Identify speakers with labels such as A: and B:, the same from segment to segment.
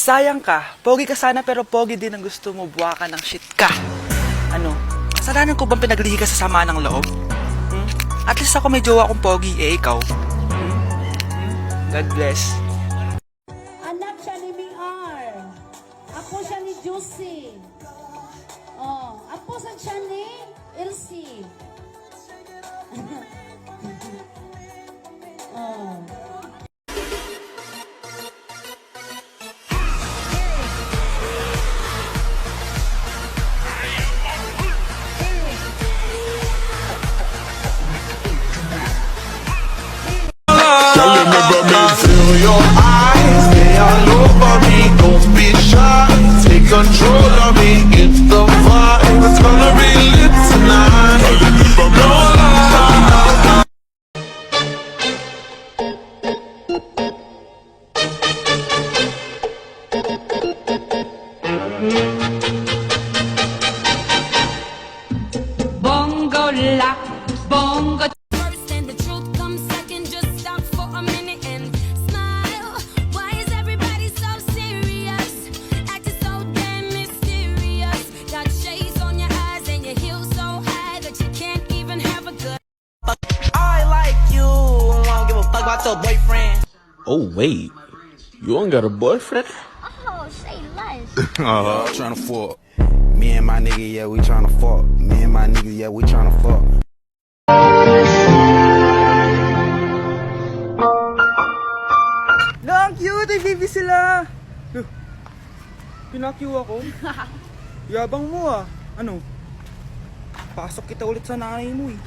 A: Sayang ka. Pogi ka sana pero pogi din ang gusto mo. Buwa ka ng shit ka. Ano? Kasalanan ko bang pinaglihi ka sa sama ng loob? At least ako may jowa akong pogi. Ikaw. God bless.
B: Anak siya ni Miar. Apo siya ni Juicy. Oh, apo siya ni Elsie. Oh.
C: Remember me, feel your eyes, they all over me. Don't be shy, take control of me. It's the vibe, it's gonna be lit tonight. No lie.
D: Bongo la, bongo.
E: First and the truth comes second. Just stop for a minute and smile. Why is everybody so serious? Acting so damn mysterious. Got shades on your eyes and your heels so high that you can't even have a good.
A: I like you. I don't give a fuck about your boyfriend.
F: Oh, wait. You ain't got a boyfriend?
E: Oh, say less.
C: Tryna fuck. Me and my nigga, yeah, we tryna fuck. Me and my nigga, yeah, we tryna fuck.
A: Ang cute! Ay, baby sila! Pinakyu ako? Yabang mo ah. Ano? Pasok kita ulit sa nanay mo eh.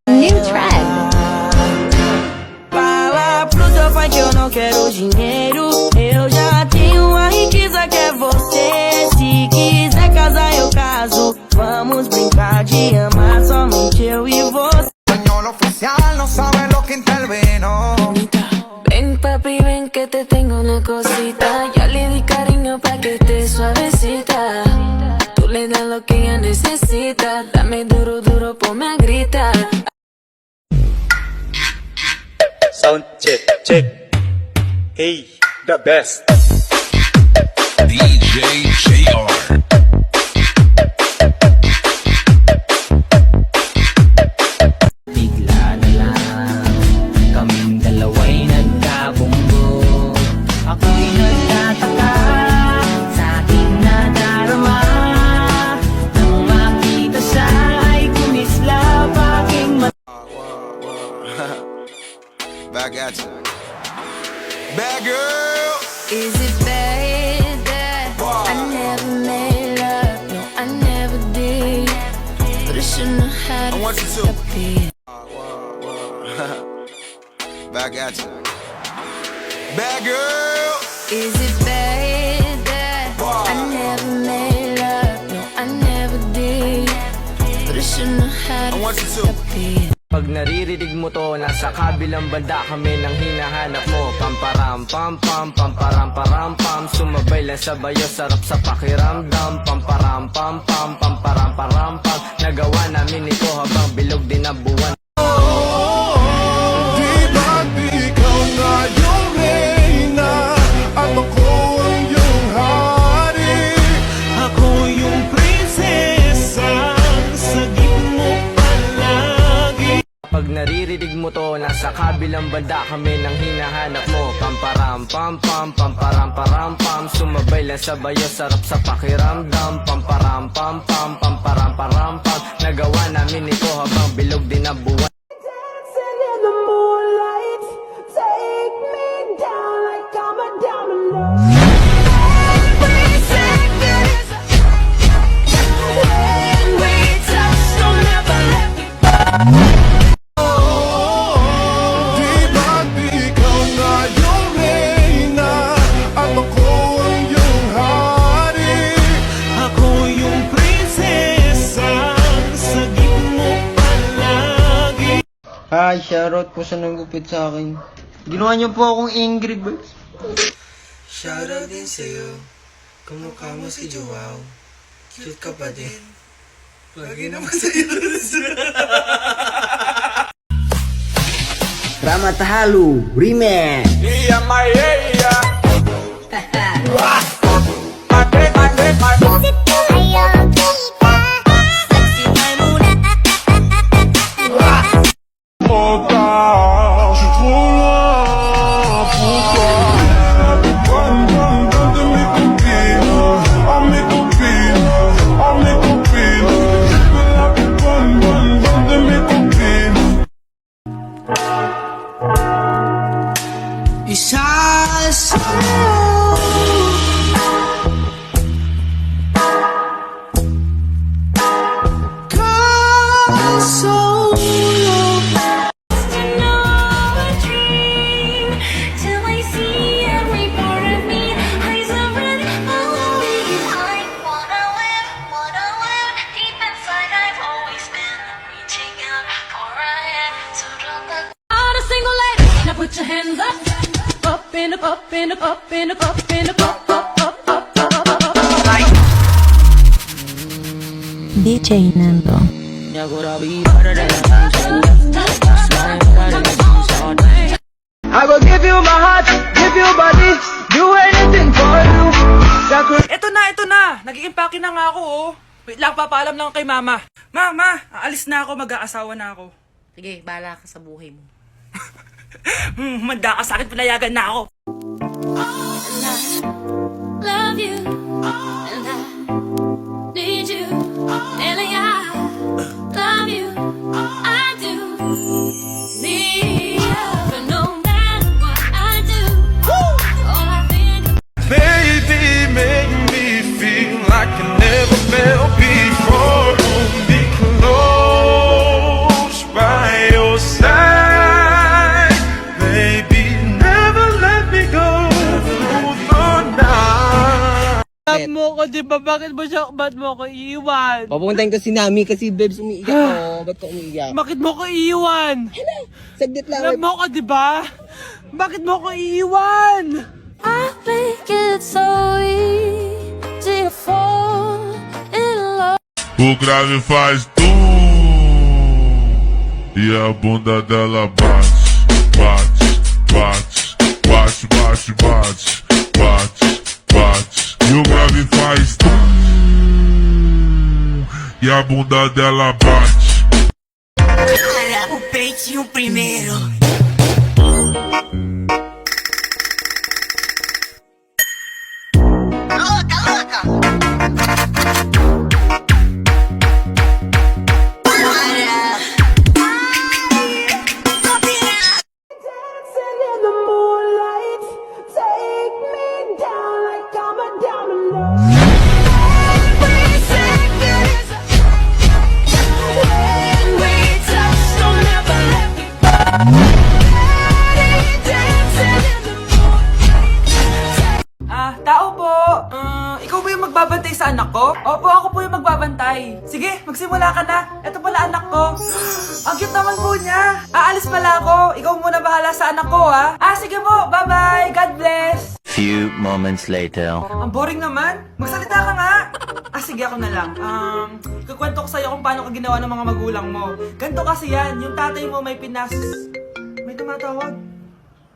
E: New track.
D: Fala pro teu pai que eu não quero dinheiro. Eu já tenho a riqueza que é você. Se quiser casar, eu caso. Vamos brincar de amar somente eu e você.
C: Español oficial, no sabe lo que intervino.
E: Ven papi, ven que te tengo una cosita. Ya le di cariño pa' que esté suavecita. Tú le das lo que ella necesita. Dame duro, duro, ponme a gritar.
A: Sound check, check. Hey, the best.
C: DJ JR.
G: Bigla na lang kaming dalawa'y nagkabunggo. Ako'y nagtataka sa aking nadarama. Nang makita siya ay kumislap aking
C: Back at you. Bad girl.
E: Is it bad that I never made love? No, I never did. But I shouldn't have had
C: I want you to.
E: it.
C: Back at you. Bad girl.
E: Is it bad that I never made love? No, I never did. But I shouldn't have had
C: I want you to.
E: it.
G: Pag naririnig mo to, nasa kabilang banda kami nang hinahanap mo. Pamparam pam pam, pamparam param pam. Sumabay lang sa bayo, sarap sa pakiramdam. Pamparam pam pam, pamparam param pam. Nagawa namin ito habang bilog din ang buwan.
C: Di ba't ikaw na yung reyna at ako ang iyong hari?
H: Ako yung prinsesa, sagip mo palagi.
G: Pag naririnig mo to, nasa kabilang banda kami nang hinahanap mo. Pamparam pam pam, pamparam param pam. Sumabay lang sa bayo, sarap sa pakiramdam. Pamparam pam pam, pamparam param pam. Nagawa namin ito habang bilog din ang buwan.
B: Dancing in the moonlight, take me down like I'm a diamond.
I: Hi, shoutout po sa nagupit sa akin. Ginawa niyo po akong Angry Birds.
J: Shoutout din sa'yo. Kumukha mo si Joao. Cute ka pa din. Lagi naman sa'yo.
I: Ramatahalu, Remix!
C: Pourquoi je suis trop loin? Pourquoi? Bonne de mes copines. Oh mes copines. Oh mes copines. Je veux la plus bonne de mes copines.
E: Till I see every part of me. Eyes are red, following. I wanna live deep inside. I've always been reaching out for a hand. So don't look. Not a single lady. Now put your hands up, up in the up in the up in the up in the up up up up up up up.
K: DJ Nando.
I: I will give you my heart, give you body, do anything for you.
A: Eto na! Nag-i-impake na nga ako, oh. Wait lang, papaalam lang kay mama. Mama, aalis na ako, mag-aasawa na ako.
K: Sige, bahala ka sa buhay mo.
A: Manda ka sa akin, pinayagan na ako.
E: Love you, and I need you, and I love you, I do need you, but no matter what I do, all I think
C: Baby, make me feel like I never felt before. Be close by your side. Baby, never let me go through the night.
G: Love mo ko, di ba? Bakit mo ko iiwan?
I: Papuntahin ko si Nami kasi Bebs umiiyak ko. Ba't ko umiiyak?
G: Bakit mo ko iiwan?
I: Saglit lang.
G: Love mo ko, di ba? Bakit mo ko iiwan?
E: I think it's so easy to fall in love.
C: O grave faz e a bunda dela bate, bate, bate, bate, bate, bate, bate. E o grave faz e a bunda dela bate.
K: O peitinho primeiro.
B: Dancing in the moonlight, take me down like I'm a diamond. Every second is a when we touch, don't ever let me go. Dancing in the moonlight.
A: Tao po. Ikaw ba yung magbabantay sa anak ko? Opo, ako po yung magbabantay. Sige, magsimula ka na. Ito pala anak ko. Ang cute naman po niya. Aalis pala ako. Ikaw muna bahala sa anak ko, ha? Sige po. Bye-bye. God bless.
L: Few moments later.
A: Ang boring naman. Magsalita ka nga. Sige, ako na lang. Kukwento ko sa'yo kung paano ka ginawa ng mga magulang mo. Ganto kasi yan. Yung tatay mo may may tumatawag.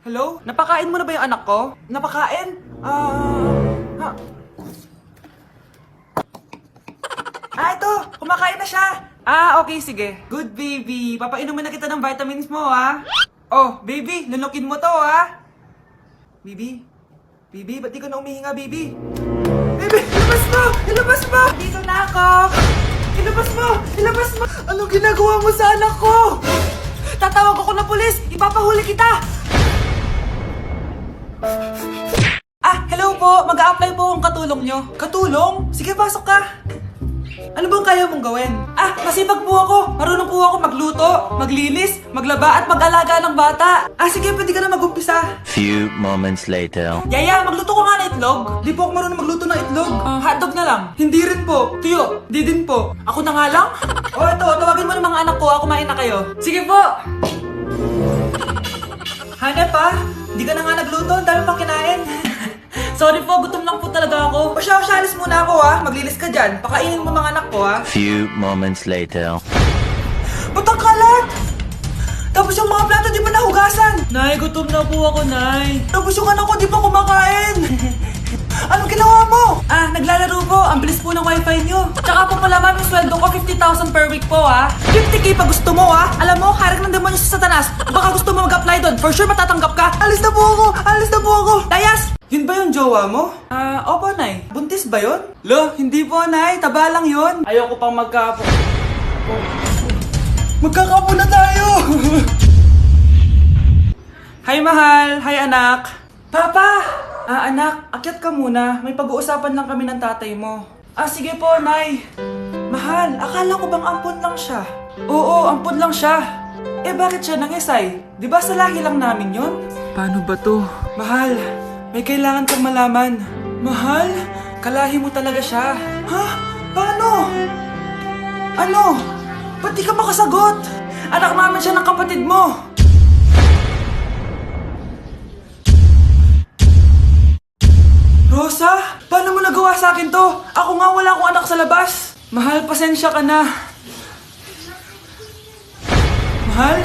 A: Hello? Napakain mo na ba yung anak ko? Napakain? Ito! Kumakain na siya! Okay, sige. Good, baby. Papainumin na kita ng vitamins mo, ha? Oh, baby, lunukin mo to, ha? Baby? Baby, ba't di ka na umihinga, baby? Baby, ilabas mo! Ilabas mo! Dito na ako! Ilabas mo! Ilabas mo! Anong ginagawa mo sa anak ko? Tatawag ako ng pulis! Ipapahuli kita! Hello po! Mag-a-apply po ang katulong nyo. Katulong? Sige, pasok ka! Ano bang kaya mong gawin? Masipag po ako. Marunong po ako magluto, maglinis, maglaba at mag-alaga ng bata. Sige, pwede ka na mag-umpisa.
L: Few moments later.
A: Yaya, magluto ko nga ng itlog. Di po ako marunong magluto ng itlog. Hotdog na lang. Hindi rin po. Tuyo, di din po. Ako na nga lang? Ito, tawagin mo ng mga anak ko. Kumain na kayo. Sige po. Hanep pa? Hindi ka na nga nagluto, ang dami pang kinain. Sorry po, gutom lang po talaga ako. O siya, alis muna ako ha. Maglilis ka dyan. Pakainin mo mga anak ko ha.
L: Few moments later.
A: Ba't ang kalat? Tapos yung mga plato di ba nahugasan? Nay, gutom na po ako, Nay. Tapos yung anak ko di pa kumakain. Anong ginawa mo? Naglalaro po. Ang bilis po ng wifi nyo. Tsaka po pala ma'am, yung sweldo ko 50,000 per week po ha. 50k pa gusto mo ha. Alam mo, harak ng demonyo sa Satanas. Baka gusto mo mag-apply doon. For sure matatanggap ka. Alis na po ako. Alis na po ako. Dayas! Yun ba yung jowa mo? Opo, Nay. Buntis ba yun? Lo, hindi po, Nay. Taba lang yun. Ayoko pang magkapo. Magkakapo na tayo! Hi, mahal. Hi, anak. Papa! Anak, akyat ka muna. May pag-uusapan lang kami ng tatay mo. Sige po, Nay. Mahal, akala ko bang ampun lang siya? Oo, ampun lang siya. Bakit siya nangisay? Di ba sa lahi lang namin yon? Paano ba to? Mahal, may kailangan kang malaman. Mahal, kalahi mo talaga siya. Ha? Paano? Ano? Ba't di ka makasagot? Anak naman siya ng kapatid mo. Rosa, paano mo nagawa sa akin to? Ako nga wala akong anak sa labas. Mahal, pasensya ka na. Mahal?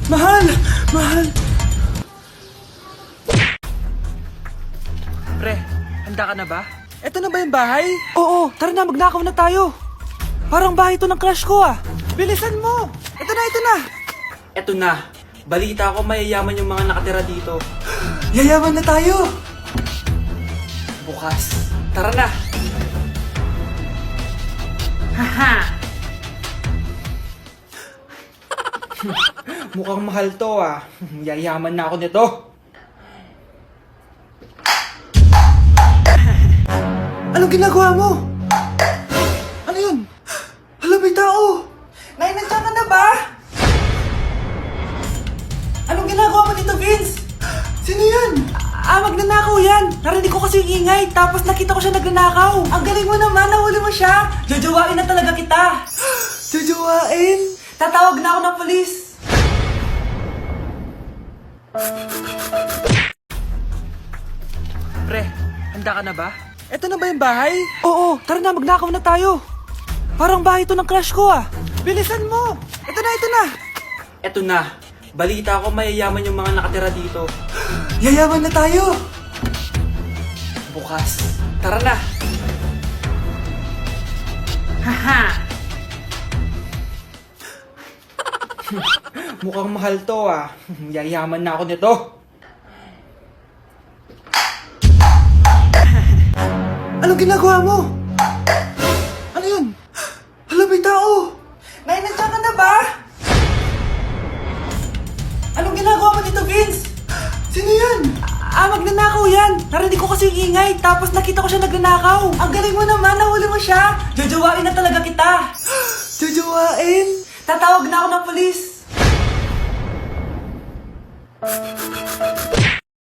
A: Mahal! Mahal! Pre, handa ka na ba? Eto na ba yung bahay? Oo, tara na, magnakaw na tayo. Parang bahay to ng crush ko ah. Bilisan mo! Ito na, ito na! Eto na. Balita ko mayayaman yung mga nakatira dito. Yayaman na tayo! Bukas. Tara na! Haha! Mukhang mahal to ah. Yayaman na ako nito. Anong ginagawa mo? Ano yun? Hala, may tao! Nay, nandiyan ka na ba? Anong ginagawa mo dito, Vince? Sino yan? Magnanakaw yan! Narinig ko kasi yung ingay, tapos nakita ko siya nagnanakaw. Ang galing mo naman, nahuli mo siya! Jojowain na talaga kita! Jojowain? Tatawag na ako ng polis! Pre, handa ka na ba? Eto na ba yung bahay? Oo, tara na, magnakaw na tayo. Parang bahay to ng crush ko ah. Bilisan mo! Eto na, ito na! Eto na. Balita ko mayayaman yung mga nakatira dito. Yayaman na tayo! Bukas. Tara na! Haha! Mukhang mahal to ah. Yayaman na ako nito. Anong ginagawa mo? Ano yun? Hala, may tao! Nay, nandiyan ka na ba? Anong ginagawa mo dito, Vince? Sino yan? Magnanakaw yan! Narinig ko kasi yung ingay, tapos nakita ko siya nagnanakaw. Ang galing mo naman, nahuli mo siya! Jojowain na talaga kita! Jojowain? Tatawag na ako ng polis!